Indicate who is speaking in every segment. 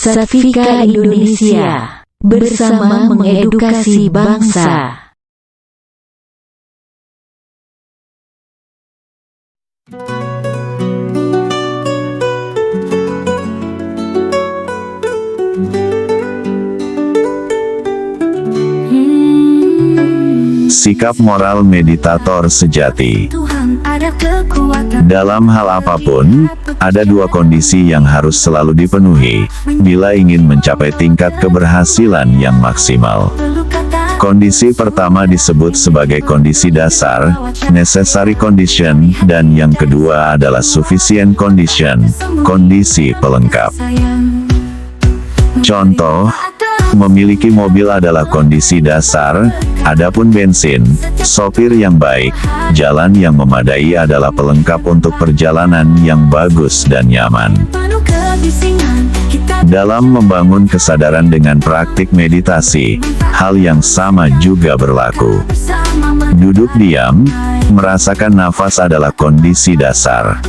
Speaker 1: Satvika Indonesia, bersama mengedukasi bangsa.
Speaker 2: Sikap moral meditator sejati. Dalam hal apapun, ada dua kondisi yang harus selalu dipenuhi bila ingin mencapai tingkat keberhasilan yang maksimal. Kondisi pertama disebut sebagai kondisi dasar, necessary condition, dan yang kedua adalah sufficient condition, kondisi pelengkap. Contoh, memiliki mobil adalah kondisi dasar, adapun bensin, sopir yang baik, jalan yang memadai adalah pelengkap untuk perjalanan yang bagus dan nyaman. Dalam membangun kesadaran dengan praktik meditasi, hal yang sama juga berlaku. Duduk diam, merasakan nafas adalah kondisi dasar.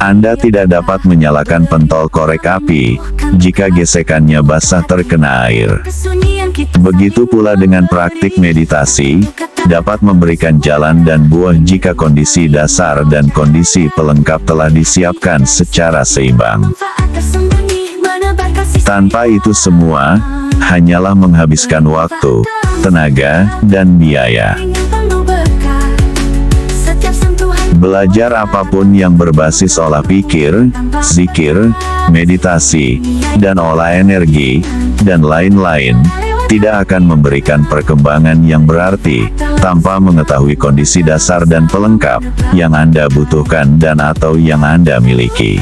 Speaker 2: Anda tidak dapat menyalakan pentol korek api jika gesekannya basah terkena air. Begitu pula dengan praktik meditasi, dapat memberikan jalan dan buah jika kondisi dasar dan kondisi pelengkap telah disiapkan secara seimbang. Tanpa itu semua, hanyalah menghabiskan waktu, tenaga, dan biaya. Belajar apapun yang berbasis olah pikir, zikir, meditasi, dan olah energi, dan lain-lain, tidak akan memberikan perkembangan yang berarti, tanpa mengetahui kondisi dasar dan pelengkap, yang Anda butuhkan dan atau yang Anda miliki.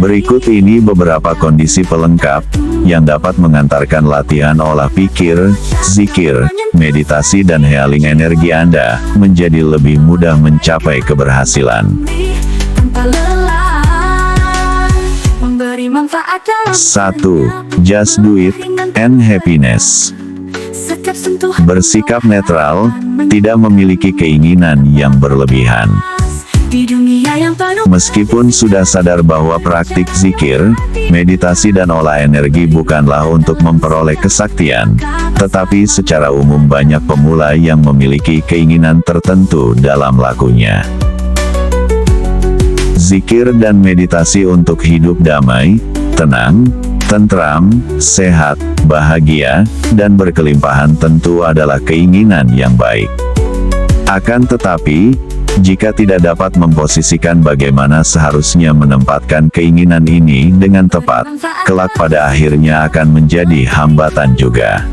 Speaker 2: Berikut ini beberapa kondisi pelengkap, yang dapat mengantarkan latihan olah pikir, zikir, meditasi dan healing energi Anda, menjadi lebih mudah mencapai keberhasilan. 1. Just do it, and happiness. Bersikap netral, tidak memiliki keinginan yang berlebihan. Meskipun sudah sadar bahwa praktik zikir, meditasi dan olah energi bukanlah untuk memperoleh kesaktian, tetapi secara umum banyak pemula yang memiliki keinginan tertentu dalam lakunya. Zikir dan meditasi untuk hidup damai, tenang, tentram, sehat, bahagia, dan berkelimpahan tentu adalah keinginan yang baik. Akan tetapi, jika tidak dapat memposisikan bagaimana seharusnya menempatkan keinginan ini dengan tepat, kelak pada akhirnya akan menjadi hambatan juga.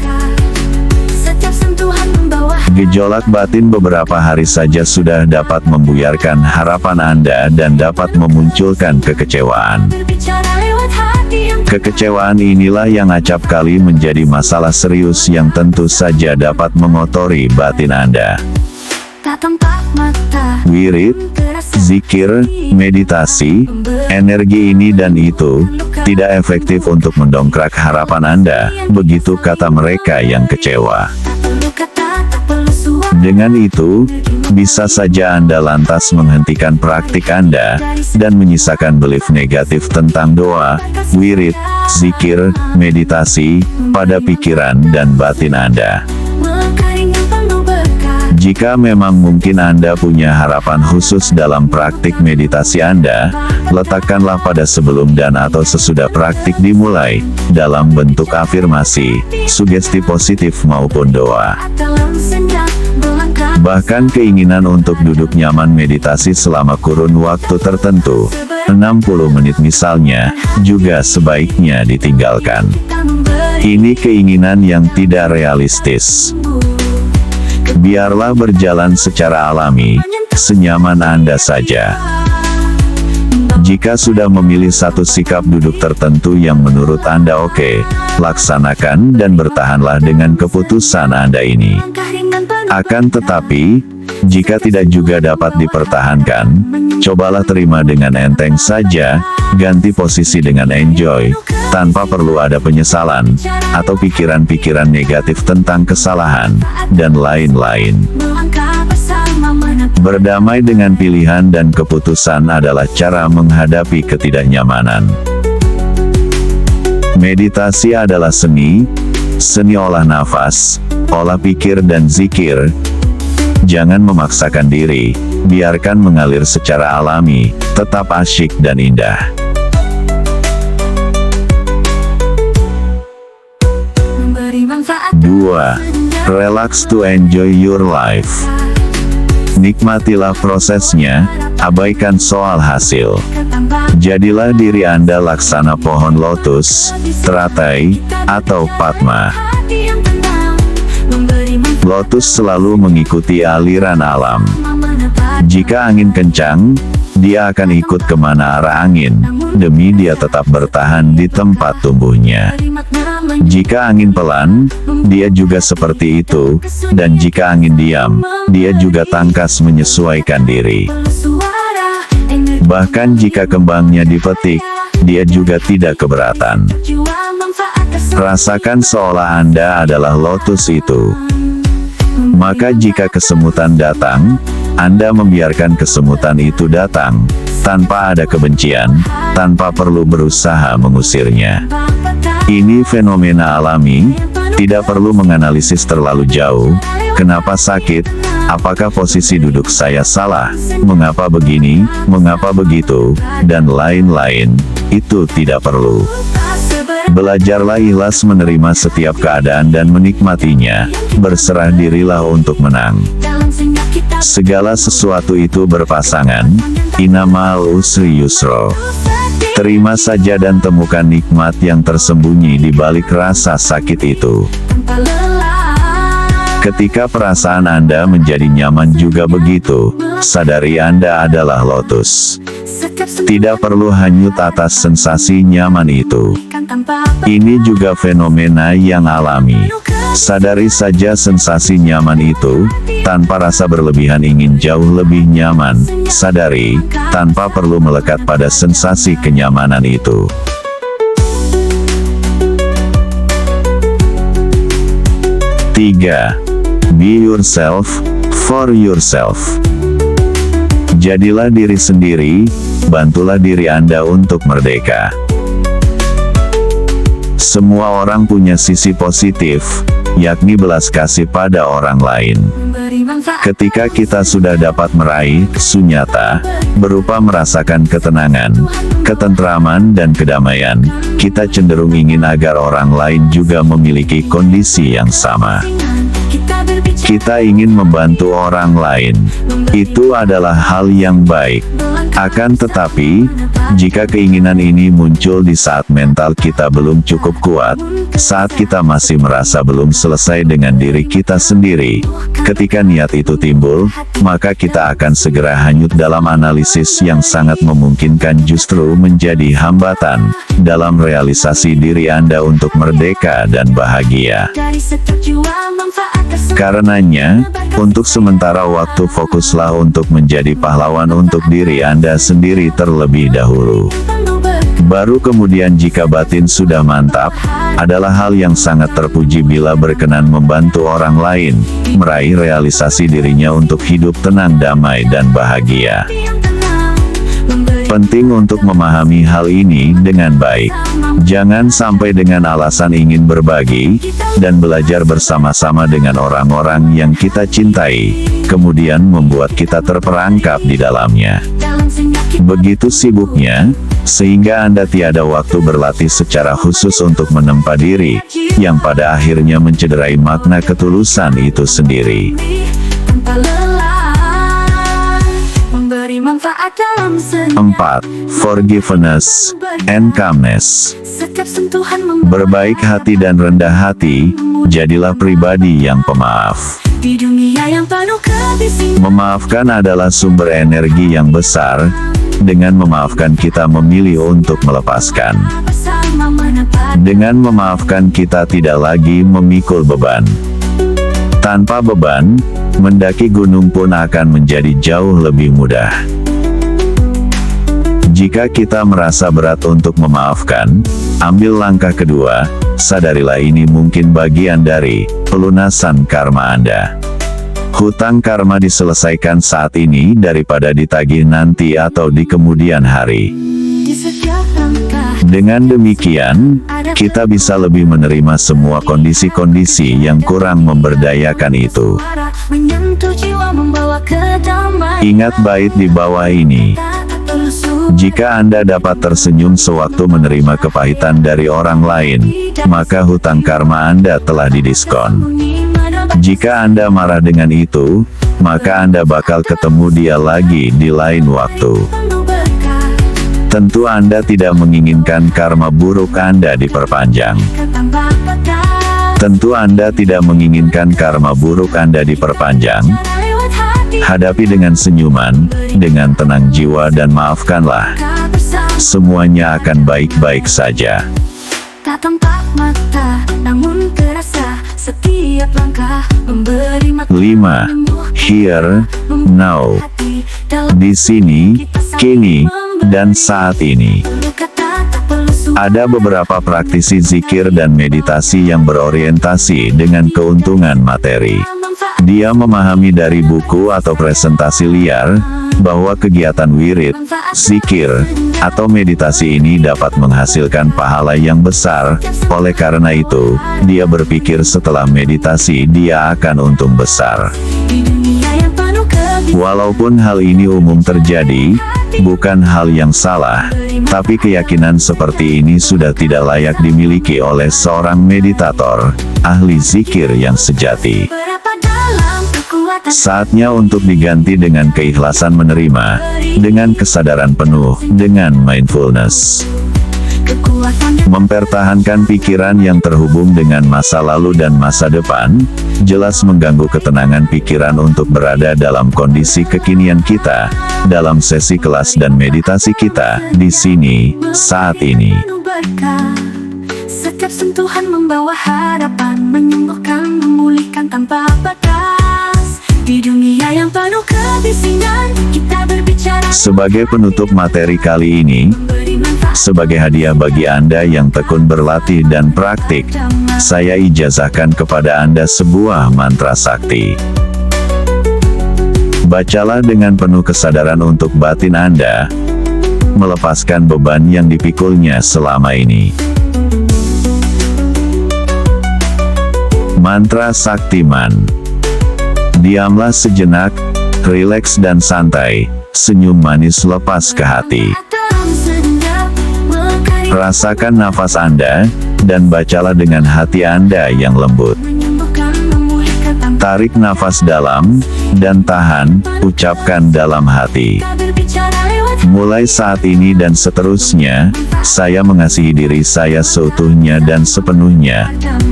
Speaker 2: Gejolak batin beberapa hari saja sudah dapat membuyarkan harapan Anda dan dapat memunculkan kekecewaan. Kekecewaan inilah yang acap kali menjadi masalah serius yang tentu saja dapat mengotori batin Anda. Wirid, zikir, meditasi, energi ini dan itu, tidak efektif untuk mendongkrak harapan Anda, begitu kata mereka yang kecewa. Dengan itu, bisa saja Anda lantas menghentikan praktik Anda, dan menyisakan belief negatif tentang doa, wirid, zikir, meditasi, pada pikiran dan batin Anda. Jika memang mungkin Anda punya harapan khusus dalam praktik meditasi Anda, letakkanlah pada sebelum dan atau sesudah praktik dimulai, dalam bentuk afirmasi, sugesti positif maupun doa. Bahkan keinginan untuk duduk nyaman meditasi selama kurun waktu tertentu, 60 menit misalnya, juga sebaiknya ditinggalkan. Ini keinginan yang tidak realistis. Biarlah berjalan secara alami, senyaman Anda saja. Jika sudah memilih satu sikap duduk tertentu yang menurut Anda oke, laksanakan dan bertahanlah dengan keputusan Anda ini. Akan tetapi, jika tidak juga dapat dipertahankan, cobalah terima dengan enteng saja, ganti posisi dengan enjoy, tanpa perlu ada penyesalan, atau pikiran-pikiran negatif tentang kesalahan, dan lain-lain. Berdamai dengan pilihan dan keputusan adalah cara menghadapi ketidaknyamanan. Meditasi adalah seni olah nafas, olah pikir dan zikir. Jangan memaksakan diri, biarkan mengalir secara alami, tetap asyik dan indah.
Speaker 3: Memberi manfaat
Speaker 2: 2. Relax to enjoy your life. Nikmatilah prosesnya, abaikan soal hasil. Jadilah diri Anda laksana pohon lotus, teratai, atau padma. Lotus selalu mengikuti aliran alam. Jika angin kencang, dia akan ikut kemana arah angin, demi dia tetap bertahan di tempat tumbuhnya. Jika angin pelan, dia juga seperti itu, dan jika angin diam, dia juga tangkas menyesuaikan diri. Bahkan jika kembangnya dipetik, dia juga tidak keberatan. Rasakan seolah Anda adalah lotus itu. Maka jika kesemutan datang, Anda membiarkan kesemutan itu datang, tanpa ada kebencian, tanpa perlu berusaha mengusirnya. Ini fenomena alami, tidak perlu menganalisis terlalu jauh. Kenapa sakit? Apakah posisi duduk saya salah? Mengapa begini? Mengapa begitu? Dan lain-lain. Itu tidak perlu. Belajarlah ikhlas menerima setiap keadaan dan menikmatinya. Berserah dirilah untuk menang. Segala sesuatu itu berpasangan. Inna ma'al usri yusro. Terima saja dan temukan nikmat yang tersembunyi di balik rasa sakit itu. Ketika perasaan Anda menjadi nyaman juga begitu, sadari Anda adalah lotus. Tidak perlu hanyut atas sensasi nyaman itu. Ini juga fenomena yang alami. Sadari saja sensasi nyaman itu, tanpa rasa berlebihan ingin jauh lebih nyaman. Sadari, tanpa perlu melekat pada sensasi kenyamanan itu. 3. Be yourself, for yourself. Jadilah diri sendiri, bantulah diri Anda untuk merdeka. Semua orang punya sisi positif, yakni belas kasih pada orang lain. Ketika kita sudah dapat meraih sunyata, berupa merasakan ketenangan, ketentraman dan kedamaian, kita cenderung ingin agar orang lain juga memiliki kondisi yang sama. Kita ingin membantu orang lain. Itu adalah hal yang baik. Akan tetapi, jika keinginan ini muncul di saat mental kita belum cukup kuat, saat kita masih merasa belum selesai dengan diri kita sendiri, ketika niat itu timbul, maka kita akan segera hanyut dalam analisis yang sangat memungkinkan justru menjadi hambatan dalam realisasi diri Anda untuk merdeka dan bahagia. Karenanya, untuk sementara waktu fokuslah untuk menjadi pahlawan untuk diri Anda sendiri terlebih dahulu. Baru kemudian jika batin sudah mantap, adalah hal yang sangat terpuji bila berkenan membantu orang lain, meraih realisasi dirinya untuk hidup tenang, damai dan bahagia. Penting untuk memahami hal ini dengan baik. Jangan sampai dengan alasan ingin berbagi, dan belajar bersama-sama dengan orang-orang yang kita cintai, kemudian membuat kita terperangkap di dalamnya. Begitu sibuknya, sehingga Anda tiada waktu berlatih secara khusus untuk menempa diri, yang pada akhirnya mencederai makna ketulusan itu sendiri. 4. Forgiveness and calmness. Berbaik hati dan rendah hati, jadilah pribadi yang pemaaf. Memaafkan adalah sumber energi yang besar. Dengan memaafkan kita memilih untuk melepaskan. Dengan memaafkan kita tidak lagi memikul beban. Tanpa beban, mendaki gunung pun akan menjadi jauh lebih mudah. Jika kita merasa berat untuk memaafkan, ambil langkah kedua, sadarilah ini mungkin bagian dari pelunasan karma Anda. Hutang karma diselesaikan saat ini daripada ditagih nanti atau di kemudian hari.
Speaker 3: Di setiap langkah
Speaker 2: Dengan demikian, kita bisa lebih menerima semua kondisi-kondisi yang kurang memberdayakan itu.
Speaker 3: arah menyentuh jiwa membawa kedamaian.
Speaker 2: Ingat bait di bawah ini.
Speaker 3: Tak perlu sulit.
Speaker 2: Jika Anda dapat tersenyum sewaktu menerima kepahitan dari orang lain, maka hutang karma Anda telah didiskon. Jika Anda marah dengan itu, maka Anda bakal ketemu dia lagi di lain waktu. Tentu Anda tidak menginginkan karma buruk Anda diperpanjang. Tentu Anda tidak menginginkan karma buruk Anda diperpanjang. Hadapi dengan senyuman, dengan tenang jiwa dan maafkanlah. Semuanya akan baik-baik saja.
Speaker 3: Tak tampak mata, namun terasa setiap langkah memberi makna.
Speaker 2: 5. Here, now.
Speaker 3: Hati dalam
Speaker 2: Di sini, kini, dan saat ini.
Speaker 3: kata tak perlu sulit.
Speaker 2: Ada beberapa praktisi zikir dan meditasi yang berorientasi dengan keuntungan materi. Dia memahami dari buku atau presentasi liar, bahwa kegiatan wirid, zikir, atau meditasi ini dapat menghasilkan pahala yang besar. Oleh karena itu, dia berpikir setelah meditasi dia akan untung besar.
Speaker 3: Di dunia yang penuh kebiasaan.
Speaker 2: Walaupun hal ini umum terjadi, bukan hal yang salah, tapi keyakinan seperti ini sudah tidak layak dimiliki oleh seorang meditator, ahli zikir yang sejati.
Speaker 3: Berapa dalam kekuatan
Speaker 2: Saatnya untuk diganti dengan keikhlasan menerima, dengan kesadaran penuh, dengan mindfulness.
Speaker 3: kekuatan yang
Speaker 2: Mempertahankan pikiran yang terhubung dengan masa lalu dan masa depan, jelas mengganggu ketenangan pikiran untuk berada dalam kondisi kekinian kita, dalam sesi kelas dan meditasi kita, di sini, saat ini.
Speaker 3: penuh berkah. Setiap sentuhan membawa harapan, menyembuhkan, memulihkan tanpa batas. Di dunia yang penuh kebisingan, kita berbicara
Speaker 2: Sebagai penutup materi kali ini,
Speaker 3: memberi manfaat.
Speaker 2: sebagai hadiah bagi Anda yang tekun berlatih dan praktik, saya ijazahkan kepada Anda sebuah mantra sakti. Bacalah dengan penuh kesadaran untuk batin Anda, melepaskan beban yang dipikulnya selama ini. Mantra Saktiman. Diamlah sejenak, rileks dan santai, senyum manis lepas ke hati.
Speaker 3: Dalam sejenak, mengkari
Speaker 2: Rasakan nafas Anda, dan bacalah dengan hati Anda yang lembut.
Speaker 3: menyembuhkan, memulihkan tanpa
Speaker 2: Tarik nafas dalam, dan tahan, ucapkan dalam hati.
Speaker 3: kita berbicara lewat
Speaker 2: Mulai saat ini dan seterusnya, saya mengasihi diri saya seutuhnya dan sepenuhnya.
Speaker 3: damai.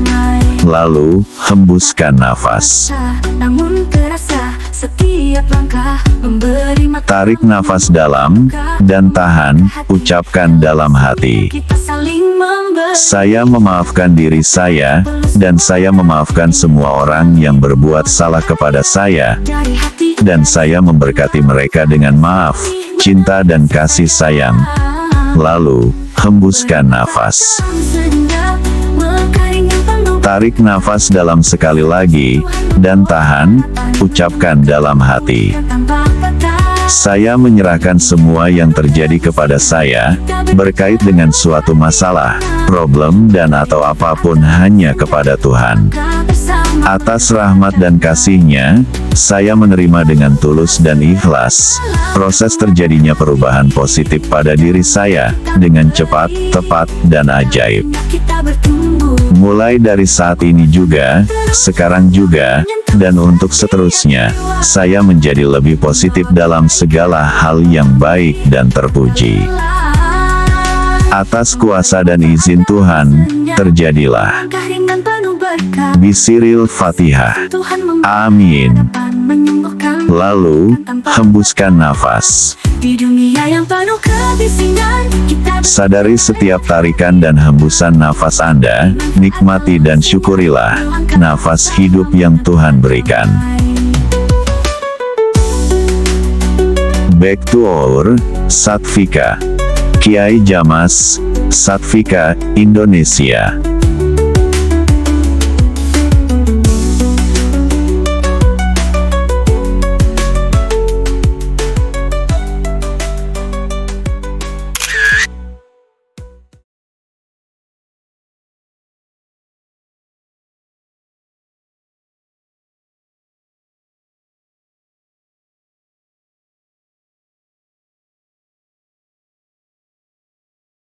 Speaker 2: Lalu, hembuskan nafas.
Speaker 3: Namun terasa setiap langkah memberi makna.
Speaker 2: Tarik nafas dalam, dan tahan, ucapkan dalam hati.
Speaker 3: Kita saling memberi
Speaker 2: Saya memaafkan diri saya, dan saya memaafkan semua orang yang berbuat salah kepada saya,
Speaker 3: dari hati.
Speaker 2: dan saya memberkati mereka dengan maaf, cinta dan kasih sayang. Lalu, hembuskan nafas.
Speaker 3: Sejenak, mengkari yang penuh
Speaker 2: Tarik nafas dalam sekali lagi, dan tahan, ucapkan dalam hati.
Speaker 3: tanpa batas.
Speaker 2: Saya menyerahkan semua yang terjadi kepada saya, berkait dengan suatu masalah, problem dan atau apapun hanya kepada Tuhan.
Speaker 3: Kita bersama
Speaker 2: Atas rahmat dan kasih-Nya, saya menerima dengan tulus dan ikhlas, proses terjadinya perubahan positif pada diri saya, dengan cepat, tepat, dan ajaib.
Speaker 3: kita bertumbuh.
Speaker 2: Mulai dari saat ini juga, sekarang juga, dan untuk seterusnya, saya menjadi lebih positif dalam segala hal yang baik dan terpuji. Atas kuasa dan izin Tuhan, terjadilah.
Speaker 3: Langkah ringan penuh berkah.
Speaker 2: Bisiril Fatihah.
Speaker 3: Tuhan memberi
Speaker 2: Amin.
Speaker 3: harapan, menyembuhkan
Speaker 2: Lalu, hembuskan nafas.
Speaker 3: di dunia yang penuh kebisingan. Kita
Speaker 2: Sadari setiap tarikan dan hembusan nafas Anda, nikmati dan syukurilah nafas hidup yang Tuhan berikan. Back to our Satvika. Kiai Jamas, Satvika, Indonesia.